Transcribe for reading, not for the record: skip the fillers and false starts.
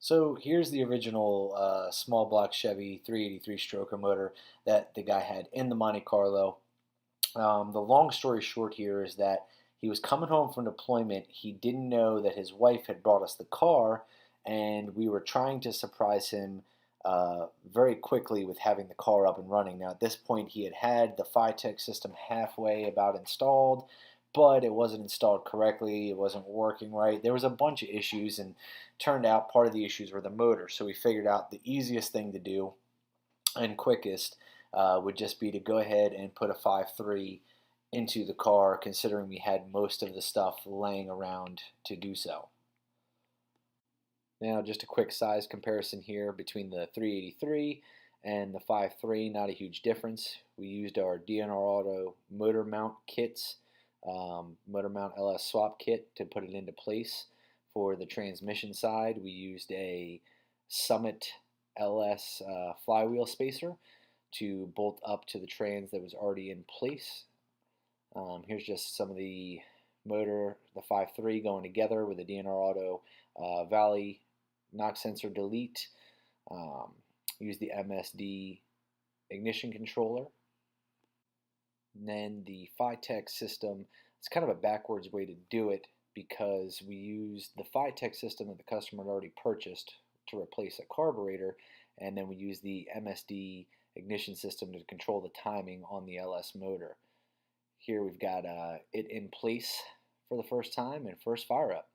So here's the original small block Chevy 383 stroker motor that the guy had in the Monte Carlo. The long story short here is that he was coming home from deployment. He didn't know that his wife had brought us the car, and we were trying to surprise him very quickly with having the car up and running. Now, at this point, he had the Fitech system halfway about installed, but it wasn't installed correctly. It wasn't working right. There was a bunch of issues, and turned out part of the issues were the motor. So we figured out the easiest thing to do and quickest would just be to go ahead and put a 5.3 into the car, considering we had most of the stuff laying around to do so. Now, just a quick size comparison here between the 383 and the 5.3, not a huge difference. We used our DNR Auto motor mount kits, motor mount LS swap kit to put it into place. For the transmission side, we used a Summit LS flywheel spacer to bolt up to the trans that was already in place. Here's just some of the motor, the 5.3 going together with the DNR Auto Valley knock sensor delete. Use the MSD ignition controller. And then the Fitech system, it's kind of a backwards way to do it because we used the Fitech system that the customer had already purchased to replace a carburetor, and then we use the MSD ignition system to control the timing on the LS motor. Here we've got it in place for the first time and first fire up.